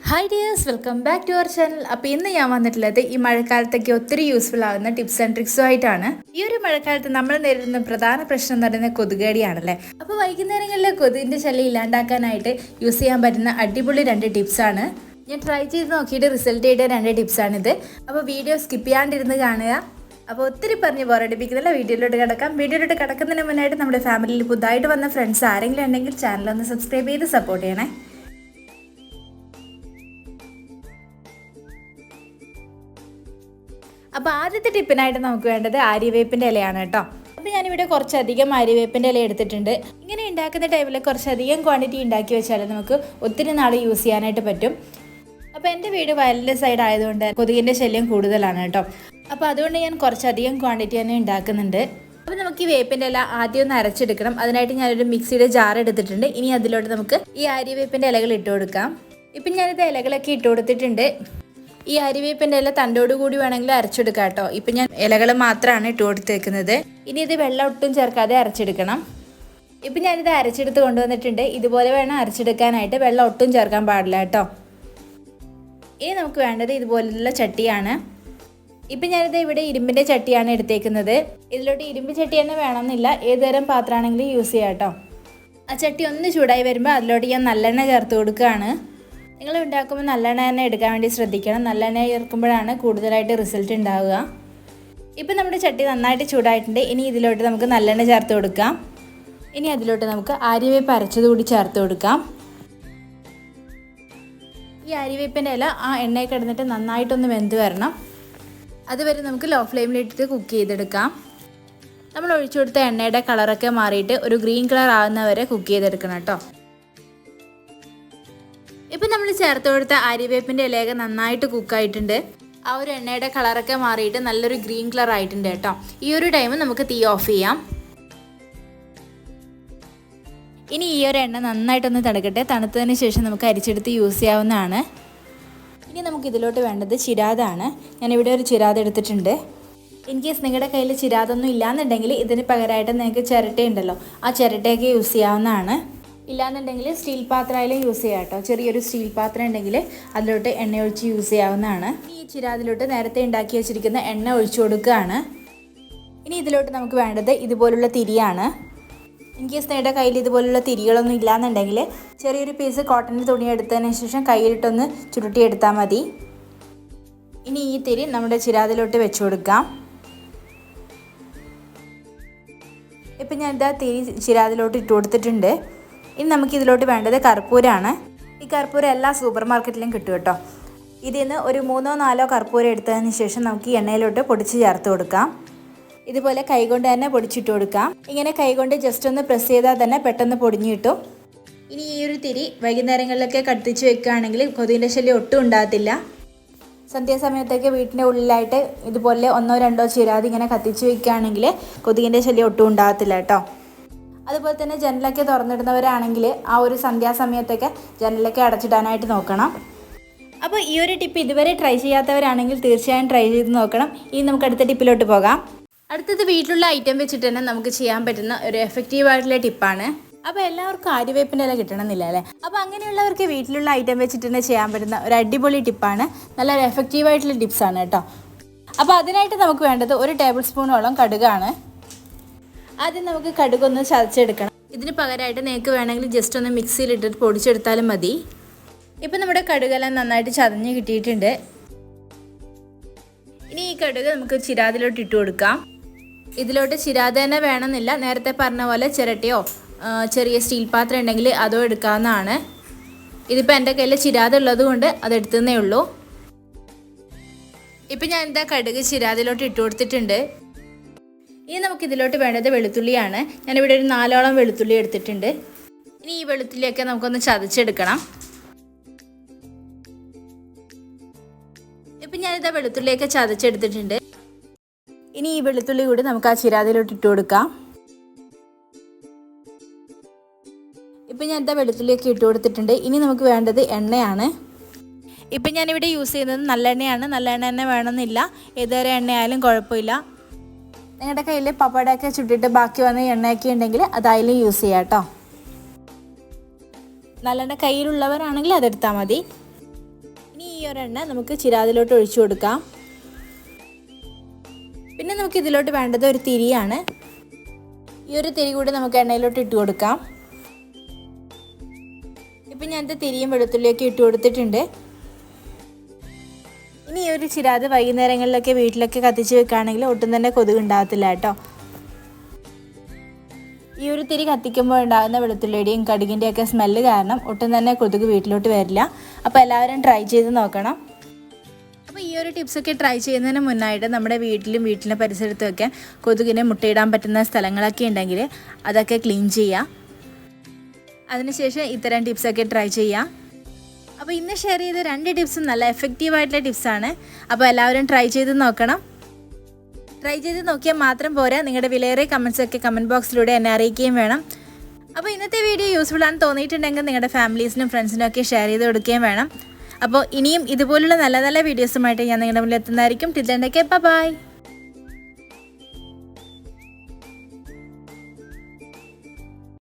Hi dears, welcome back to our channel. അപ്പോൾ ഇന്ന് ഞാൻ വന്നിട്ടുള്ളത് ഈ മഴക്കാലത്തേക്ക് ഒത്തിരി യൂസ്ഫുൾ ആകുന്ന ടിപ്സ് ആൻഡ് ട്രിക്സും ആയിട്ടാണ്. ഈ ഒരു മഴക്കാലത്ത് നമ്മൾ നേരിടുന്ന പ്രധാന പ്രശ്നം എന്ന് പറയുന്നത് കൊതുകേടിയാണല്ലേ. അപ്പോൾ വൈകുന്നേരങ്ങളിൽ കൊതുകിൻ്റെ ശല്യം ഇല്ലാണ്ടാക്കാനായിട്ട് യൂസ് ചെയ്യാൻ പറ്റുന്ന അടിപൊളി 2 ടിപ്സാണ്. ഞാൻ ട്രൈ ചെയ്ത് നോക്കിയിട്ട് റിസൾട്ട് ചെയ്ത 2 ടിപ്സാണിത്. അപ്പോൾ വീഡിയോ സ്കിപ്പ് ചെയ്യാണ്ടിരുന്ന് കാണുക. അപ്പോൾ ഒത്തിരി പറഞ്ഞ് ബോറടിപ്പിക്കുന്നില്ല, വീഡിയോയിലോട്ട് കിടക്കാം. വീഡിയോയിലോട്ട് കിടക്കുന്നതിന് മുന്നായിട്ട് നമ്മുടെ ഫാമിലിയിൽ പുതുതായിട്ട് വന്ന ഫ്രണ്ട്സ് ആരെങ്കിലും ഉണ്ടെങ്കിൽ ചാനലൊന്ന് സബ്സ്ക്രൈബ് ചെയ്ത് സപ്പോർട്ട് ചെയ്യണേ. അപ്പോൾ ആദ്യത്തെ ടിപ്പിനായിട്ട് നമുക്ക് വേണ്ടത് ആര്യവേപ്പിൻ്റെ ഇലയാണ് കേട്ടോ. അപ്പോൾ ഞാനിവിടെ കുറച്ചധികം ആര്യവേപ്പിൻ്റെ ഇല എടുത്തിട്ടുണ്ട്. ഇങ്ങനെ ഉണ്ടാക്കുന്ന ടൈമിൽ കുറച്ചധികം ക്വാണ്ടിറ്റി ഉണ്ടാക്കി വെച്ചാൽ നമുക്ക് ഒത്തിരി നാൾ യൂസ് ചെയ്യാനായിട്ട് പറ്റും. അപ്പോൾ എൻ്റെ വീട് വയലിൻ്റെ സൈഡ് ആയതുകൊണ്ട് കൊതുകിൻ്റെ ശല്യം കൂടുതലാണ് കേട്ടോ. അപ്പോൾ അതുകൊണ്ട് ഞാൻ കുറച്ചധികം ക്വാണ്ടിറ്റി തന്നെ ഉണ്ടാക്കുന്നുണ്ട്. അപ്പോൾ നമുക്ക് ഈ വേപ്പിൻ്റെ ഇല ആദ്യം ഒന്ന് അരച്ചെടുക്കണം. അതിനായിട്ട് ഞാനൊരു മിക്സിയുടെ ജാർ എടുത്തിട്ടുണ്ട്. ഇനി അതിലോട്ട് നമുക്ക് ഈ ആര്യവേപ്പിൻ്റെ ഇലകൾ ഇട്ട് കൊടുക്കാം. ഇപ്പം ഞാനിത് ഇലകളൊക്കെ ഇട്ട് കൊടുത്തിട്ടുണ്ട്. ഈ അരിവേപ്പിൻ്റെ ഇല തണ്ടോടുകൂടി വേണമെങ്കിൽ അരച്ചെടുക്കാം കേട്ടോ. ഇപ്പം ഞാൻ ഇലകൾ മാത്രമാണ് ഇട്ട് കൊടുത്തേക്കുന്നത്. ഇനി ഇത് വെള്ളം ഒട്ടും ചേർക്കാതെ അരച്ചെടുക്കണം. ഇപ്പം ഞാനിത് അരച്ചെടുത്ത് കൊണ്ടുവന്നിട്ടുണ്ട്. ഇതുപോലെ വേണം അരച്ചെടുക്കാനായിട്ട്, വെള്ളം ഒട്ടും ചേർക്കാൻ പാടില്ല കേട്ടോ. ഇനി നമുക്ക് വേണ്ടത് ഇതുപോലുള്ള ചട്ടിയാണ്. ഇപ്പം ഞാനിത് ഇവിടെ ഇരുമ്പിൻ്റെ ചട്ടിയാണ് എടുത്തേക്കുന്നത്. ഇതിലോട്ട് ഇരുമ്പ് ചട്ടി തന്നെ വേണമെന്നില്ല, ഏതുതരം പാത്രമാണെങ്കിലും യൂസ് ചെയ്യാം കേട്ടോ. ആ ചട്ടി ഒന്ന് ചൂടായി വരുമ്പോൾ അതിലോട്ട് ഞാൻ നല്ലെണ്ണ ചേർത്ത് കൊടുക്കുകയാണ്. നിങ്ങൾ ഉണ്ടാക്കുമ്പോൾ നല്ലെണ്ണ തന്നെ എടുക്കാൻ വേണ്ടി ശ്രദ്ധിക്കണം. നല്ലെണ്ണ ചേർക്കുമ്പോഴാണ് കൂടുതലായിട്ട് റിസൾട്ട് ഉണ്ടാവുക. ഇപ്പം നമ്മുടെ ചട്ടി നന്നായിട്ട് ചൂടായിട്ടുണ്ട്. ഇനി ഇതിലോട്ട് നമുക്ക് നല്ലെണ്ണ ചേർത്ത് കൊടുക്കാം. ഇനി അതിലോട്ട് നമുക്ക് ആര്യവേപ്പ് അരച്ചത് കൂടി ചേർത്ത് കൊടുക്കാം. ഈ ആര്യവേപ്പിൻ്റെ ഇല ആ എണ്ണയിൽ കിടന്നിട്ട് നന്നായിട്ടൊന്ന് വെന്ത് വരണം. അതുവരെ നമുക്ക് ലോ ഫ്ലെയിമിലിട്ടിട്ട് കുക്ക് ചെയ്തെടുക്കാം. നമ്മൾ ഒഴിച്ചു കൊടുത്ത എണ്ണയുടെ കളറൊക്കെ മാറിയിട്ട് ഒരു ഗ്രീൻ കളർ ആകുന്നവരെ കുക്ക് ചെയ്തെടുക്കണം കേട്ടോ. ഇപ്പം നമ്മൾ ചേർത്ത് കൊടുത്ത ആര്യവേപ്പിൻ്റെ ഇലയൊക്കെ നന്നായിട്ട് കുക്കായിട്ടുണ്ട്. ആ ഒരു എണ്ണയുടെ കളറൊക്കെ മാറിയിട്ട് നല്ലൊരു ഗ്രീൻ കളർ ആയിട്ടുണ്ട് കേട്ടോ. ഈ ഒരു ടൈം നമുക്ക് തീ ഓഫ് ചെയ്യാം. ഇനി ഈ ഒരു എണ്ണ നന്നായിട്ടൊന്ന് തണുക്കട്ടെ. തണുത്തതിന് ശേഷം നമുക്ക് അരിച്ചെടുത്ത് യൂസ് ചെയ്യാവുന്നതാണ്. ഇനി നമുക്ക് ഇതിലോട്ട് വേണ്ടത് ചിരാതാണ്. ഞാനിവിടെ ഒരു ചിരാത് എടുത്തിട്ടുണ്ട്. ഇൻ കേസ് നിങ്ങളുടെ കയ്യിൽ ചിരാതൊന്നും ഇല്ലാന്നുണ്ടെങ്കിൽ ഇതിന് പകരമായിട്ട് നിങ്ങൾക്ക് ചിരട്ടയുണ്ടല്ലോ, ആ ചിരട്ടയൊക്കെ യൂസ് ചെയ്യാവുന്നതാണ്. ഇല്ലാന്നുണ്ടെങ്കിൽ സ്റ്റീൽ പാത്രമായാലും യൂസ് ചെയ്യാം കേട്ടോ. ചെറിയൊരു സ്റ്റീൽ പാത്രം ഉണ്ടെങ്കിൽ അതിലോട്ട് എണ്ണ ഒഴിച്ച് യൂസ് ചെയ്യാവുന്നതാണ്. ഈ ചിരാതിലോട്ട് നേരത്തെ ഉണ്ടാക്കി വെച്ചിരിക്കുന്ന എണ്ണ ഒഴിച്ചു കൊടുക്കുകയാണ്. ഇനി ഇതിലോട്ട് നമുക്ക് വേണ്ടത് ഇതുപോലുള്ള തിരിയാണ്. ഇൻ കേസ് നിങ്ങളുടെ കയ്യിൽ ഇതുപോലുള്ള തിരികളൊന്നും ഇല്ലാന്നുണ്ടെങ്കിൽ ചെറിയൊരു പീസ് കോട്ടൻ്റെ തുണി എടുത്തതിന് ശേഷം കയ്യിലിട്ടൊന്ന് ചുരുട്ടിയെടുത്താൽ മതി. ഇനി ഈ തിരി നമ്മുടെ ചിരാതിലോട്ട് വെച്ച് കൊടുക്കാം. ഇപ്പം ഞാൻ ഇതാ തിരി ചിരാതിലോട്ട് ഇട്ട് കൊടുത്തിട്ടുണ്ട്. ഇനി നമുക്കിതിലോട്ട് വേണ്ടത് കർപ്പൂരമാണ്. ഈ കർപ്പൂരം എല്ലാ സൂപ്പർ മാർക്കറ്റിലും കിട്ടും കേട്ടോ. ഇതിൽ നിന്ന് ഒരു 3-4 കർപ്പൂരം എടുത്തതിന് ശേഷം നമുക്ക് ഈ എണ്ണയിലോട്ട് പൊടിച്ച് ചേർത്ത് കൊടുക്കാം. ഇതുപോലെ കൈകൊണ്ട് തന്നെ പൊടിച്ചിട്ട് കൊടുക്കാം. ഇങ്ങനെ കൈകൊണ്ട് ജസ്റ്റ് ഒന്ന് പ്രസ് ചെയ്താൽ തന്നെ പെട്ടെന്ന് പൊടിഞ്ഞു കിട്ടും. ഇനി ഈ ഒരു തിരി വൈകുന്നേരങ്ങളിലൊക്കെ കത്തിച്ച് വെക്കുകയാണെങ്കിൽ കൊതുകിൻ്റെ ശല്യം ഒട്ടും ഉണ്ടാകത്തില്ല. സന്ധ്യാസമയത്തൊക്കെ വീട്ടിൻ്റെ ഉള്ളിലായിട്ട് ഇതുപോലെ 1-2 ചിരാതി ഇങ്ങനെ കത്തിച്ച് വെക്കുകയാണെങ്കിൽ കൊതുകിൻ്റെ ശല്യം ഒട്ടും ഉണ്ടാകത്തില്ല കേട്ടോ. അതുപോലെ തന്നെ ജനലൊക്കെ തുറന്നിടുന്നവരാണെങ്കിൽ ആ ഒരു സന്ധ്യാസമയത്തൊക്കെ ജനലൊക്കെ അടച്ചിടാനായിട്ട് നോക്കണം. അപ്പോൾ ഈ ഒരു ടിപ്പ് ഇതുവരെ ട്രൈ ചെയ്യാത്തവരാണെങ്കിൽ തീർച്ചയായും ട്രൈ ചെയ്ത് നോക്കണം. ഇനി നമുക്ക് അടുത്ത ടിപ്പിലോട്ട് പോകാം. അടുത്തത് വീട്ടിലുള്ള ഐറ്റം വെച്ചിട്ട് തന്നെ നമുക്ക് ചെയ്യാൻ പറ്റുന്ന ഒരു എഫക്റ്റീവായിട്ടുള്ള ടിപ്പാണ്. അപ്പോൾ എല്ലാവർക്കും ആര്യവേപ്പിൻ്റെ ഇല കിട്ടണമെന്നില്ല അല്ലേ. അപ്പോൾ അങ്ങനെയുള്ളവർക്ക് വീട്ടിലുള്ള ഐറ്റം വെച്ചിട്ട് തന്നെ ചെയ്യാൻ പറ്റുന്ന ഒരു അടിപൊളി ടിപ്പാണ്. നല്ലൊരു എഫക്റ്റീവായിട്ടുള്ള ടിപ്സാണ് കേട്ടോ. അപ്പോൾ അതിനായിട്ട് നമുക്ക് വേണ്ടത് 1 ടേബിൾ സ്പൂണോളം കടുകാണ്. ആദ്യം നമുക്ക് കടുകൊന്ന് ചതച്ചെടുക്കണം. ഇതിന് പകരമായിട്ട് നിങ്ങൾക്ക് വേണമെങ്കിൽ ജസ്റ്റ് ഒന്ന് മിക്സിയിലിട്ടിട്ട് പൊടിച്ചെടുത്താലും മതി. ഇപ്പം നമ്മുടെ കടുകെല്ലാം നന്നായിട്ട് ചതഞ്ഞ് കിട്ടിയിട്ടുണ്ട്. ഇനി ഈ കടുക് നമുക്ക് ചിരാതിലോട്ട് ഇട്ട് കൊടുക്കാം. ഇതിലോട്ട് ചിരാത് തന്നെ വേണമെന്നില്ല, നേരത്തെ പറഞ്ഞ പോലെ ചിരട്ടയോ ചെറിയ സ്റ്റീൽ പാത്രം ഉണ്ടെങ്കിൽ അതോ എടുക്കാവുന്നതാണ്. ഇതിപ്പോൾ എൻ്റെ കയ്യിൽ ചിരാത് ഉള്ളത് കൊണ്ട് അതെടുത്തതേ ഉള്ളൂ. ഇപ്പം ഞാൻ എന്താ കടുക് ചിരാതിലോട്ട് ഇട്ട് കൊടുത്തിട്ടുണ്ട്. ഇനി നമുക്കിതിലോട്ട് വേണ്ടത് വെളുത്തുള്ളിയാണ്. ഞാനിവിടെ ഒരു 4ഓളം വെളുത്തുള്ളി എടുത്തിട്ടുണ്ട്. ഇനി ഈ വെളുത്തുള്ളിയൊക്കെ നമുക്കൊന്ന് ചതച്ചെടുക്കണം. ഇപ്പം ഞാനിതാ വെളുത്തുള്ളിയൊക്കെ ചതച്ചെടുത്തിട്ടുണ്ട്. ഇനി ഈ വെളുത്തുള്ളി കൂടി നമുക്ക് ആ ചിരാതിലോട്ട് ഇട്ട് കൊടുക്കാം. ഇപ്പം ഞാനിതാ വെളുത്തുള്ളിയൊക്കെ ഇട്ട് കൊടുത്തിട്ടുണ്ട്. ഇനി നമുക്ക് വേണ്ടത് എണ്ണയാണ്. ഇപ്പം ഞാനിവിടെ യൂസ് ചെയ്യുന്നത് നല്ലെണ്ണയാണ്. നല്ലെണ്ണ തന്നെ വേണമെന്നില്ല, ഏതൊരു എണ്ണയായാലും കുഴപ്പമില്ല. നിങ്ങളുടെ കയ്യിൽ പപ്പടയൊക്കെ ചുട്ടിട്ട് ബാക്കി വന്ന എണ്ണയൊക്കെ ഉണ്ടെങ്കിൽ അതായാലും യൂസ് ചെയ്യാം കേട്ടോ. നല്ലെണ്ണ കയ്യിലുള്ളവരാണെങ്കിൽ അതെടുത്താൽ മതി. ഈ ഒരെണ്ണ നമുക്ക് ചിരാതിലോട്ട് ഒഴിച്ചു കൊടുക്കാം. പിന്നെ നമുക്ക് ഇതിലോട്ട് വേണ്ടത് ഒരു തിരിയാണ്. ഈ ഒരു തിരി കൂടി നമുക്ക് എണ്ണയിലോട്ട് ഇട്ട് കൊടുക്കാം. ഇപ്പം ഞാനത് തിരിയും വെളുത്തുള്ളിയൊക്കെ ഇട്ട് കൊടുത്തിട്ടുണ്ട്. ഇനി ഈ ഒരു ചിരാത് വൈകുന്നേരങ്ങളിലൊക്കെ വീട്ടിലൊക്കെ കത്തിച്ച് വെക്കുകയാണെങ്കിൽ ഒട്ടും തന്നെ കൊതുക് ഉണ്ടാകത്തില്ല കേട്ടോ. ഈ ഒരു തിരി കത്തിക്കുമ്പോൾ ഉണ്ടാകുന്ന വെളുത്തുള്ളിയുടെയും കടുകിൻ്റെയൊക്കെ സ്മെല്ല് കാരണം ഒട്ടും തന്നെ കൊതുക് വീട്ടിലോട്ട് വരില്ല. അപ്പോൾ എല്ലാവരും ട്രൈ ചെയ്ത് നോക്കണം. അപ്പോൾ ഈ ഒരു ടിപ്സൊക്കെ ട്രൈ ചെയ്യുന്നതിന് മുന്നായിട്ട് നമ്മുടെ വീട്ടിൻ്റെ പരിസരത്തുമൊക്കെ കൊതുകിന് മുട്ടയിടാൻ പറ്റുന്ന സ്ഥലങ്ങളൊക്കെ ഉണ്ടെങ്കിൽ അതൊക്കെ ക്ലീൻ ചെയ്യുക. അതിനുശേഷം ഇത്തരം ടിപ്സൊക്കെ ട്രൈ ചെയ്യുക. അപ്പോൾ ഇന്ന് ഷെയർ ചെയ്ത 2 ടിപ്സും നല്ല എഫക്റ്റീവായിട്ടുള്ള ടിപ്സാണ്. അപ്പോൾ എല്ലാവരും ട്രൈ ചെയ്ത് നോക്കണം. ട്രൈ ചെയ്ത് നോക്കിയാൽ മാത്രം പോരാ, നിങ്ങളുടെ വിലയേറിയ കമൻസൊക്കെ കമൻറ്റ് ബോക്സിലൂടെ എന്നെ അറിയിക്കുകയും വേണം. അപ്പോൾ ഇന്നത്തെ വീഡിയോ യൂസ്ഫുൾ ആണെന്ന് തോന്നിയിട്ടുണ്ടെങ്കിൽ നിങ്ങളുടെ ഫാമിലീസിനും ഫ്രണ്ട്സിനും ഒക്കെ ഷെയർ ചെയ്ത് കൊടുക്കുകയും വേണം. അപ്പോൾ ഇനിയും ഇതുപോലുള്ള നല്ല നല്ല വീഡിയോസുമായിട്ട് ഞാൻ നിങ്ങളുടെ മുന്നിൽ എത്തുന്നതായിരിക്കും. Till then take care, by.